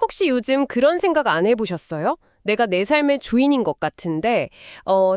혹시 요즘 그런 생각 안 해보셨어요? 내가 내 삶의 주인인 것 같은데,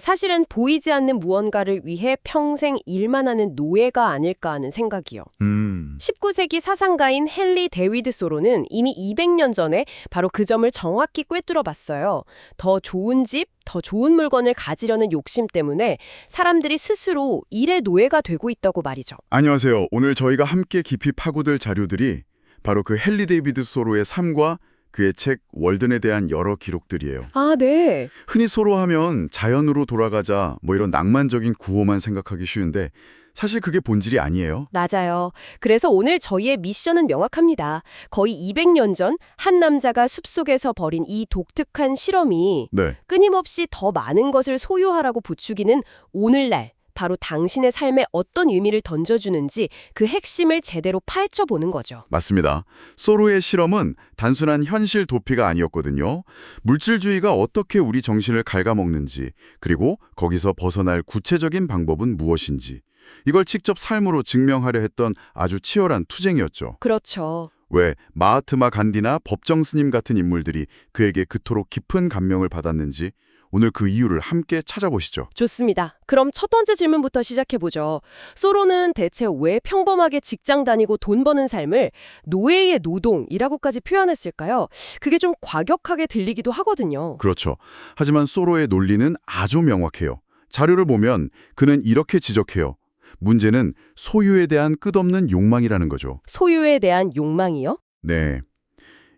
사실은 보이지 않는 무언가를 위해 평생 일만 하는 노예가 아닐까 하는 생각이요. 19세기 사상가인 헨리 데위드 소로는 이미 200년 전에 바로 그 점을 정확히 꿰뚫어 봤어요. 더 좋은 집, 더 좋은 물건을 가지려는 욕심 때문에 사람들이 스스로 일의 노예가 되고 있다고 말이죠. 안녕하세요. 오늘 저희가 함께 깊이 파고들 자료들이 바로 그 헨리 데이비드 소로의 삶과 그의 책 월든에 대한 여러 기록들이에요. 아, 네. 흔히 소로 하면 자연으로 돌아가자 뭐 이런 낭만적인 구호만 생각하기 쉬운데 사실 그게 본질이 아니에요. 맞아요. 그래서 오늘 저희의 미션은 명확합니다. 거의 200년 전 한 남자가 숲속에서 벌인 이 독특한 실험이 네, 끊임없이 더 많은 것을 소유하라고 부추기는 오늘날 바로 당신의 삶에 어떤 의미를 던져주는지 그 핵심을 제대로 파헤쳐 보는 거죠. 맞습니다. 소로의 실험은 단순한 현실 도피가 아니었거든요. 물질주의가 어떻게 우리 정신을 갉아먹는지, 그리고 거기서 벗어날 구체적인 방법은 무엇인지, 이걸 직접 삶으로 증명하려 했던 아주 치열한 투쟁이었죠. 그렇죠. 왜 마하트마 간디나 법정 스님 같은 인물들이 그에게 그토록 깊은 감명을 받았는지 오늘 그 이유를 함께 찾아보시죠. 좋습니다. 그럼 첫 번째 질문부터 시작해보죠. 소로는 대체 왜 평범하게 직장 다니고 돈 버는 삶을 노예의 노동이라고까지 표현했을까요? 그게 좀 과격하게 들리기도 하거든요. 그렇죠. 하지만 소로의 논리는 아주 명확해요. 자료를 보면 그는 이렇게 지적해요. 문제는 소유에 대한 끝없는 욕망이라는 거죠. 소유에 대한 욕망이요? 네.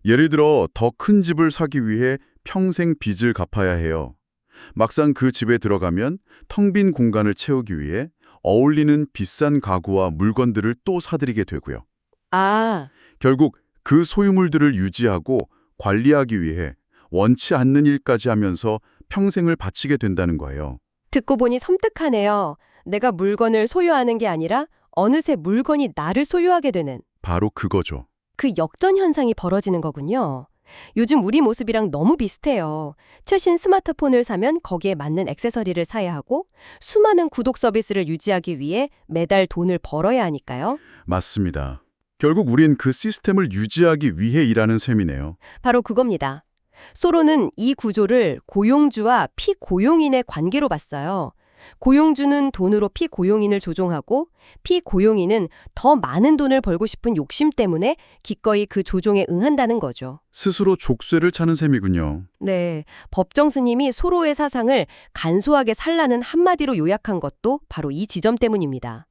예를 들어 더 큰 집을 사기 위해 평생 빚을 갚아야 해요. 막상 그 집에 들어가면 텅 빈 공간을 채우기 위해 어울리는 비싼 가구와 물건들을 또 사들이게 되고요. 아, 결국 그 소유물들을 유지하고 관리하기 위해 원치 않는 일까지 하면서 평생을 바치게 된다는 거예요. 듣고 보니 섬뜩하네요. 내가 물건을 소유하는 게 아니라 어느새 물건이 나를 소유하게 되는 바로 그거죠. 그 역전 현상이 벌어지는 거군요. 요즘 우리 모습이랑 너무 비슷해요. 최신 스마트폰을 사면 거기에 맞는 액세서리를 사야 하고 수많은 구독 서비스를 유지하기 위해 매달 돈을 벌어야 하니까요. 맞습니다. 결국 우린 그 시스템을 유지하기 위해 일하는 셈이네요. 바로 그겁니다. 소로는 이 구조를 고용주와 피고용인의 관계로 봤어요. 고용주는 돈으로 피고용인을 조종하고 피고용인은 더 많은 돈을 벌고 싶은 욕심 때문에 기꺼이 그 조종에 응한다는 거죠. 스스로 족쇄를 차는 셈이군요. 네, 법정 스님이 소로의 사상을 간소하게 살라는 한마디로 요약한 것도 바로 이 지점 때문입니다.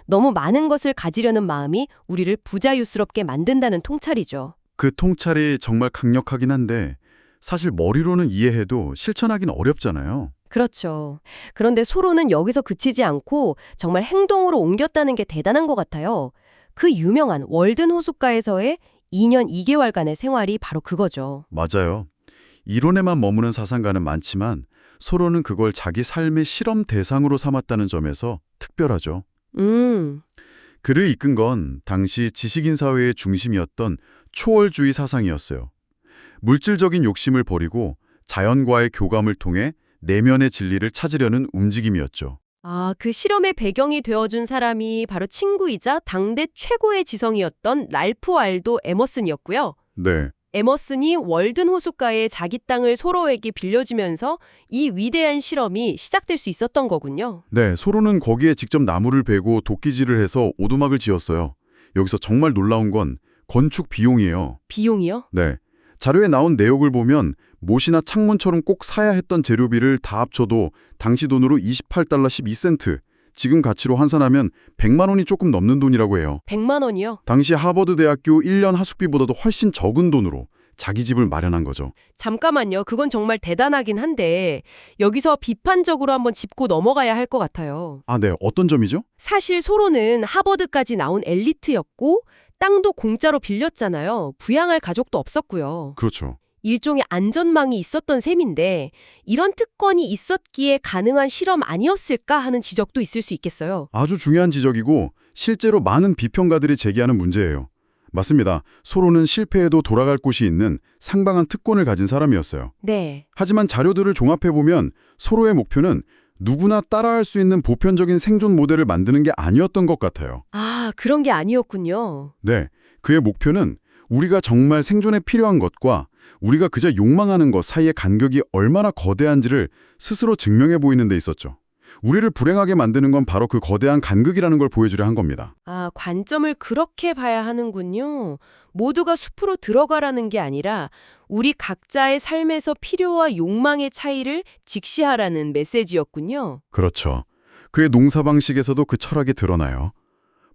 너무 많은 것을 가지려는 마음이 우리를 부자유스럽게 만든다는 통찰이죠. 그 통찰이 정말 강력하긴 한데 사실 머리로는 이해해도 실천하기는 어렵잖아요. 그렇죠. 그런데 소로는 여기서 그치지 않고 정말 행동으로 옮겼다는 게 대단한 것 같아요. 그 유명한 월든 호숫가에서의 2년 2개월간의 생활이 바로 그거죠. 맞아요. 이론에만 머무는 사상가는 많지만 소로는 그걸 자기 삶의 실험 대상으로 삼았다는 점에서 특별하죠. 그를 이끈 건 당시 지식인 사회의 중심이었던 초월주의 사상이었어요. 물질적인 욕심을 버리고 자연과의 교감을 통해 내면의 진리를 찾으려는 움직임이었죠. 아, 그 실험의 배경이 되어준 사람이 바로 친구이자 당대 최고의 지성이었던 랄프 알도 에머슨이었고요. 네, 에머슨이 월든 호숫가에 자기 땅을 소로에게 빌려주면서 이 위대한 실험이 시작될 수 있었던 거군요. 네, 소로는 거기에 직접 나무를 베고 도끼질을 해서 오두막을 지었어요. 여기서 정말 놀라운 건 건축 비용이에요. 비용이요? 네, 자료에 나온 내역을 보면 못이나 창문처럼 꼭 사야 했던 재료비를 다 합쳐도 당시 돈으로 28달러 12센트, 지금 가치로 환산하면 100만 원이 조금 넘는 돈이라고 해요. 100만 원이요? 당시 하버드 대학교 1년 하숙비보다도 훨씬 적은 돈으로 자기 집을 마련한 거죠. 잠깐만요. 그건 정말 대단하긴 한데 여기서 비판적으로 한번 짚고 넘어가야 할 것 같아요. 아, 네. 어떤 점이죠? 사실 소로는 하버드까지 나온 엘리트였고 땅도 공짜로 빌렸잖아요. 부양할 가족도 없었고요. 그렇죠. 일종의 안전망이 있었던 셈인데 이런 특권이 있었기에 가능한 실험 아니었을까 하는 지적도 있을 수 있겠어요. 아주 중요한 지적이고 실제로 많은 비평가들이 제기하는 문제예요. 맞습니다. 소로는 실패해도 돌아갈 곳이 있는 상방한 특권을 가진 사람이었어요. 네. 하지만 자료들을 종합해보면 소로의 목표는 누구나 따라할 수 있는 보편적인 생존 모델을 만드는 게 아니었던 것 같아요. 아, 그런 게 아니었군요. 네, 그의 목표는 우리가 정말 생존에 필요한 것과 우리가 그저 욕망하는 것 사이의 간격이 얼마나 거대한지를 스스로 증명해 보이는 데 있었죠. 우리를 불행하게 만드는 건 바로 그 거대한 간극이라는 걸 보여주려 한 겁니다. 아, 관점을 그렇게 봐야 하는군요. 모두가 숲으로 들어가라는 게 아니라 우리 각자의 삶에서 필요와 욕망의 차이를 직시하라는 메시지였군요. 그렇죠. 그의 농사 방식에서도 그 철학이 드러나요.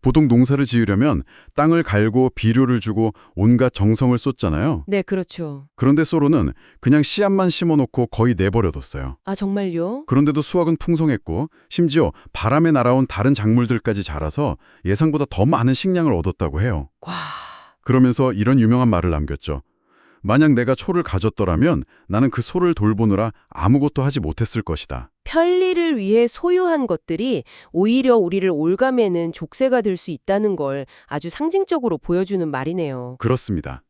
보통 농사를 지으려면 땅을 갈고 비료를 주고 온갖 정성을 쏟잖아요. 네, 그렇죠. 그런데 소로는 그냥 씨앗만 심어놓고 거의 내버려뒀어요. 아, 정말요? 그런데도 수확은 풍성했고 심지어 바람에 날아온 다른 작물들까지 자라서 예상보다 더 많은 식량을 얻었다고 해요. 와, 그러면서 이런 유명한 말을 남겼죠. 만약 내가 소를 가졌더라면 나는 그 소를 돌보느라 아무것도 하지 못했을 것이다. 편리를 위해 소유한 것들이 오히려 우리를 올가매는 족쇄가 될 수 있다는 걸 아주 상징적으로 보여주는 말이네요. 그렇습니다.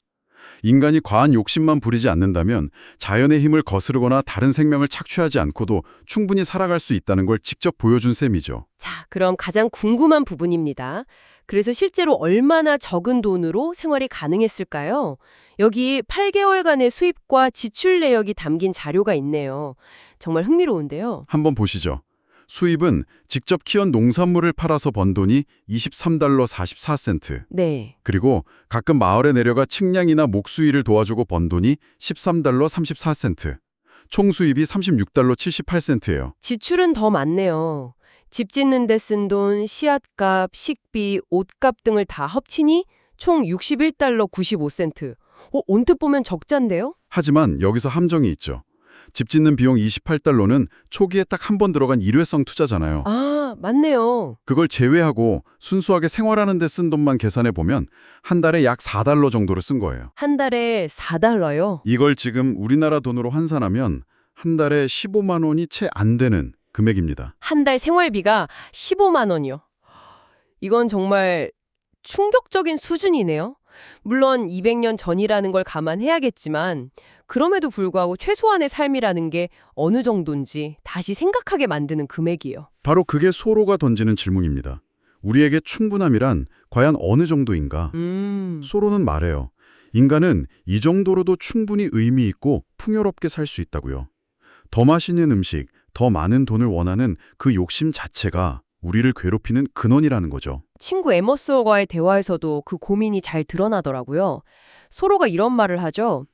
인간이 과한 욕심만 부리지 않는다면 자연의 힘을 거스르거나 다른 생명을 착취하지 않고도 충분히 살아갈 수 있다는 걸 직접 보여준 셈이죠. 자, 그럼 가장 궁금한 부분입니다. 그래서 실제로 얼마나 적은 돈으로 생활이 가능했을까요? 여기 8개월간의 수입과 지출 내역이 담긴 자료가 있네요. 정말 흥미로운데요. 한번 보시죠. 수입은 직접 키운 농산물을 팔아서 번 돈이 23달러 44센트. 네. 그리고 가끔 마을에 내려가 측량이나 목수일을 도와주고 번 돈이 13달러 34센트. 총 수입이 36달러 78센트예요. 지출은 더 많네요. 집 짓는 데 쓴 돈, 씨앗값, 식비, 옷값 등을 다 합치니 총 61달러 95센트. 언뜻 보면 적자인데요? 하지만 여기서 함정이 있죠. 집 짓는 비용 28달러는 초기에 딱 한 번 들어간 일회성 투자잖아요. 아, 맞네요. 그걸 제외하고 순수하게 생활하는 데 쓴 돈만 계산해 보면 한 달에 약 4달러 정도를 쓴 거예요. 한 달에 4달러요? 이걸 지금 우리나라 돈으로 환산하면 한 달에 15만 원이 채 안 되는 금액입니다. 한 달 생활비가 15만 원이요. 이건 정말 충격적인 수준이네요. 물론 200년 전이라는 걸 감안해야겠지만 그럼에도 불구하고 최소한의 삶이라는 게 어느 정도인지 다시 생각하게 만드는 금액이에요. 바로 그게 소로가 던지는 질문입니다. 우리에게 충분함이란 과연 어느 정도인가? 소로는 말해요. 인간은 이 정도로도 충분히 의미 있고 풍요롭게 살 수 있다고요. 더 맛있는 음식, 더 많은 돈을 원하는 그 욕심 자체가 우리를 괴롭히는 근원이라는 거죠. 친구 에머스와의 대화에서도 그 고민이 잘 드러나더라고요. 소로가 이런 말을 하죠.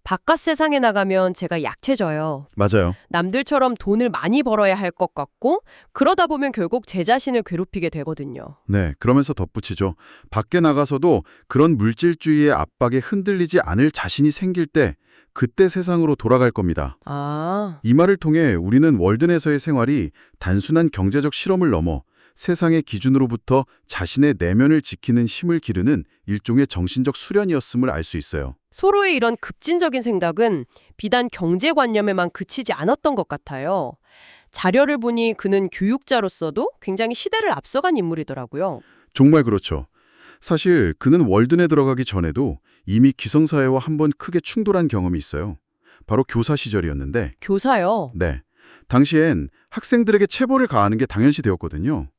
바깥 세상에 나가면 제가 약해져요. 맞아요. 남들처럼 돈을 많이 벌어야 할 것 같고 그러다 보면 결국 제 자신을 괴롭히게 되거든요. 네, 그러면서 덧붙이죠. 밖에 나가서도 그런 물질주의의 압박에 흔들리지 않을 자신이 생길 때 그때 세상으로 돌아갈 겁니다. 아, 이 말을 통해 우리는 월든에서의 생활이 단순한 경제적 실험을 넘어 세상의 기준으로부터 자신의 내면을 지키는 힘을 기르는 일종의 정신적 수련이었음을 알 수 있어요. 소로의 이런 급진적인 생각은 비단 경제관념에만 그치지 않았던 것 같아요. 자료를 보니 그는 교육자로서도 굉장히 시대를 앞서간 인물이더라고요. 정말 그렇죠. 사실 그는 월든에 들어가기 전에도 이미 기성사회와 한번 크게 충돌한 경험이 있어요. 바로 교사 시절이었는데 교사요? 네, 당시엔 학생들에게 체벌을 가하는 게 당연시 되었거든요.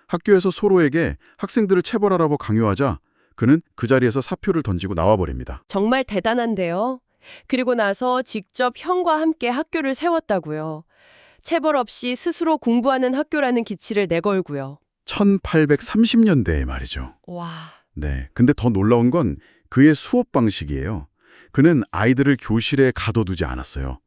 학교에서 소로에게 학생들을 체벌하라고 강요하자 그는 그 자리에서 사표를 던지고 나와버립니다. 정말 대단한데요. 그리고 나서 직접 형과 함께 학교를 세웠다고요. 체벌 없이 스스로 공부하는 학교라는 기치를 내걸고요. 1830년대에 말이죠. 와, 네, 근데 더 놀라운 건 그의 수업 방식이에요. 그는 아이들을 교실에 가둬두지 않았어요.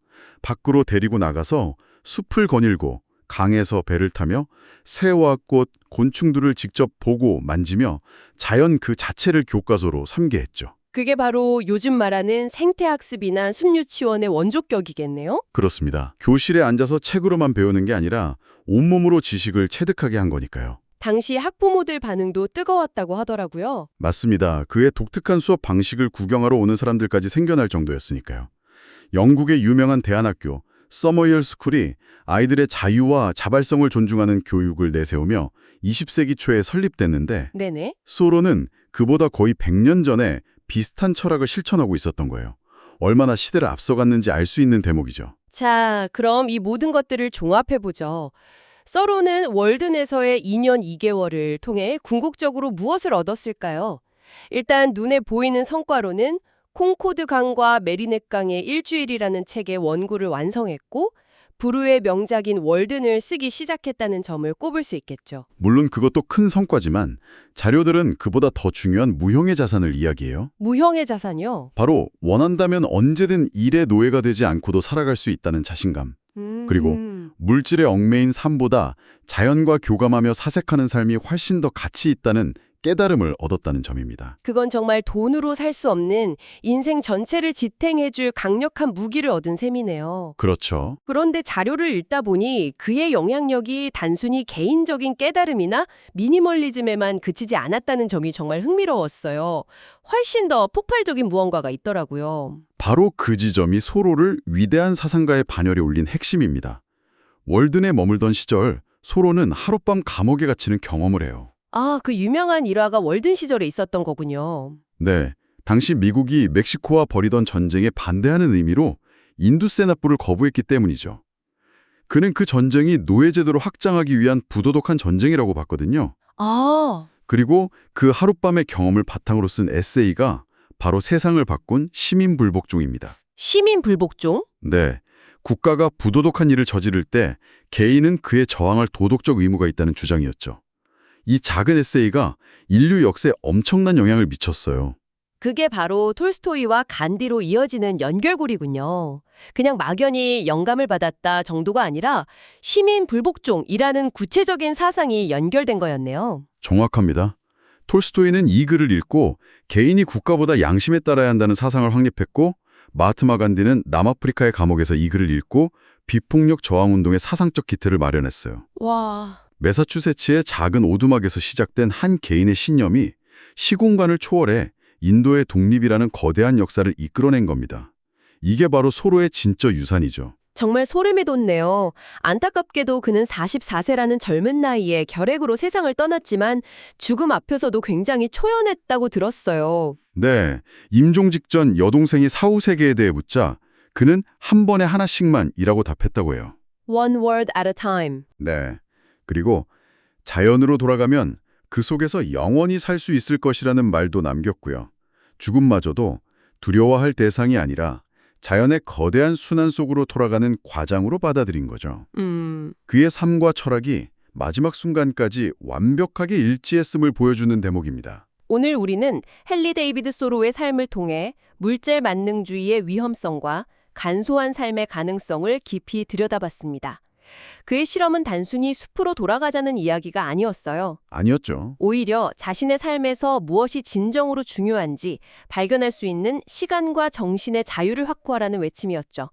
밖으로 데리고 나가서 숲을 거닐고 강에서 배를 타며 새와 꽃, 곤충들을 직접 보고 만지며 자연 그 자체를 교과서로 삼게 했죠. 그게 바로 요즘 말하는 생태학습이나 숲유치원의 원조격이겠네요? 그렇습니다. 교실에 앉아서 책으로만 배우는 게 아니라 온몸으로 지식을 체득하게 한 거니까요. 당시 학부모들 반응도 뜨거웠다고 하더라고요. 맞습니다. 그의 독특한 수업 방식을 구경하러 오는 사람들까지 생겨날 정도였으니까요. 영국의 유명한 대안학교 서머힐 스쿨이 아이들의 자유와 자발성을 존중하는 교육을 내세우며 20세기 초에 설립됐는데 네네. 소로는 그보다 거의 100년 전에 비슷한 철학을 실천하고 있었던 거예요. 얼마나 시대를 앞서갔는지 알 수 있는 대목이죠. 자, 그럼 이 모든 것들을 종합해보죠. 서로는 월든에서의 2년 2개월을 통해 궁극적으로 무엇을 얻었을까요? 일단 눈에 보이는 성과로는 콩코드 강과 메리넷 강의 일주일이라는 책의 원고를 완성했고 부르의 명작인 월든을 쓰기 시작했다는 점을 꼽을 수 있겠죠. 물론 그것도 큰 성과지만 자료들은 그보다 더 중요한 무형의 자산을 이야기해요. 무형의 자산이요? 바로 원한다면 언제든 일의 노예가 되지 않고도 살아갈 수 있다는 자신감. 그리고 물질에 얽매인 삶보다 자연과 교감하며 사색하는 삶이 훨씬 더 가치 있다는 깨달음을 얻었다는 점입니다. 그건 정말 돈으로 살 수 없는 인생 전체를 지탱해줄 강력한 무기를 얻은 셈이네요. 그렇죠. 그런데 자료를 읽다 보니 그의 영향력이 단순히 개인적인 깨달음이나 미니멀리즘에만 그치지 않았다는 점이 정말 흥미로웠어요. 훨씬 더 폭발적인 무언가가 있더라고요. 바로 그 지점이 소로를 위대한 사상가의 반열에 올린 핵심입니다. 월든에 머물던 시절 소로는 하룻밤 감옥에 갇히는 경험을 해요. 아, 그 유명한 일화가 월든 시절에 있었던 거군요. 네, 당시 미국이 멕시코와 벌이던 전쟁에 반대하는 의미로 인두세 납부를 거부했기 때문이죠. 그는 그 전쟁이 노예제도를 확장하기 위한 부도덕한 전쟁이라고 봤거든요. 아, 그리고 그 하룻밤의 경험을 바탕으로 쓴 에세이가 바로 세상을 바꾼 시민불복종입니다. 시민불복종? 네, 국가가 부도덕한 일을 저지를 때 개인은 그에 저항할 도덕적 의무가 있다는 주장이었죠. 이 작은 에세이가 인류 역사에 엄청난 영향을 미쳤어요. 그게 바로 톨스토이와 간디로 이어지는 연결고리군요. 그냥 막연히 영감을 받았다 정도가 아니라 시민불복종이라는 구체적인 사상이 연결된 거였네요. 정확합니다. 톨스토이는 이 글을 읽고 개인이 국가보다 양심에 따라야 한다는 사상을 확립했고 마하트마 간디는 남아프리카의 감옥에서 이 글을 읽고 비폭력 저항운동의 사상적 기틀을 마련했어요. 와, 매사추세츠의 작은 오두막에서 시작된 한 개인의 신념이 시공간을 초월해 인도의 독립이라는 거대한 역사를 이끌어낸 겁니다. 이게 바로 소로의 진짜 유산이죠. 정말 소름이 돋네요. 안타깝게도 그는 44세라는 젊은 나이에 결핵으로 세상을 떠났지만 죽음 앞에서도 굉장히 초연했다고 들었어요. 네, 임종 직전 여동생이 사후세계에 대해 묻자 그는 한 번에 하나씩만이라고 답했다고 해요. One word at a time. 네, 그리고 자연으로 돌아가면 그 속에서 영원히 살 수 있을 것이라는 말도 남겼고요. 죽음마저도 두려워할 대상이 아니라 자연의 거대한 순환 속으로 돌아가는 과장으로 받아들인 거죠. 그의 삶과 철학이 마지막 순간까지 완벽하게 일치했음을 보여주는 대목입니다. 오늘 우리는 헨리 데이비드 소로의 삶을 통해 물질 만능주의의 위험성과 간소한 삶의 가능성을 깊이 들여다봤습니다. 그의 실험은 단순히 숲으로 돌아가자는 이야기가 아니었어요. 아니었죠. 오히려 자신의 삶에서 무엇이 진정으로 중요한지 발견할 수 있는 시간과 정신의 자유를 확보하라는 외침이었죠.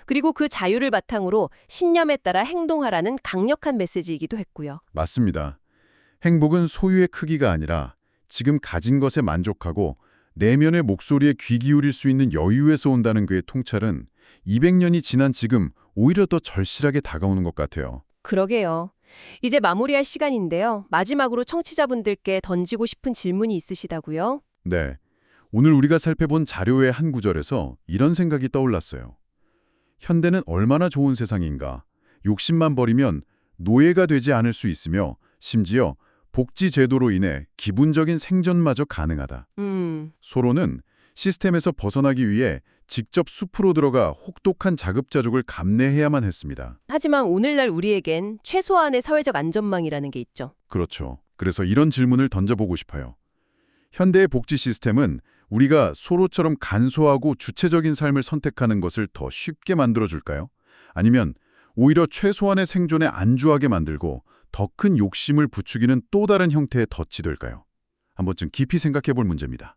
그리고 그 자유를 바탕으로 신념에 따라 행동하라는 강력한 메시지이기도 했고요. 맞습니다. 행복은 소유의 크기가 아니라 지금 가진 것에 만족하고 내면의 목소리에 귀 기울일 수 있는 여유에서 온다는 그의 통찰은 200년이 지난 지금 오히려 더 절실하게 다가오는 것 같아요. 그러게요. 이제 마무리할 시간인데요. 마지막으로 청취자분들께 던지고 싶은 질문이 있으시다고요? 네. 오늘 우리가 살펴본 자료의 한 구절에서 이런 생각이 떠올랐어요. 현대는 얼마나 좋은 세상인가. 욕심만 버리면 노예가 되지 않을 수 있으며 심지어 복지 제도로 인해 기본적인 생존마저 가능하다. 소로는 시스템에서 벗어나기 위해 직접 숲으로 들어가 혹독한 자급자족을 감내해야만 했습니다. 하지만 오늘날 우리에겐 최소한의 사회적 안전망이라는 게 있죠. 그렇죠. 그래서 이런 질문을 던져보고 싶어요. 현대의 복지 시스템은 우리가 소로처럼 간소하고 주체적인 삶을 선택하는 것을 더 쉽게 만들어줄까요? 아니면 오히려 최소한의 생존에 안주하게 만들고 더 큰 욕심을 부추기는 또 다른 형태의 덫이 될까요? 한 번쯤 깊이 생각해 볼 문제입니다.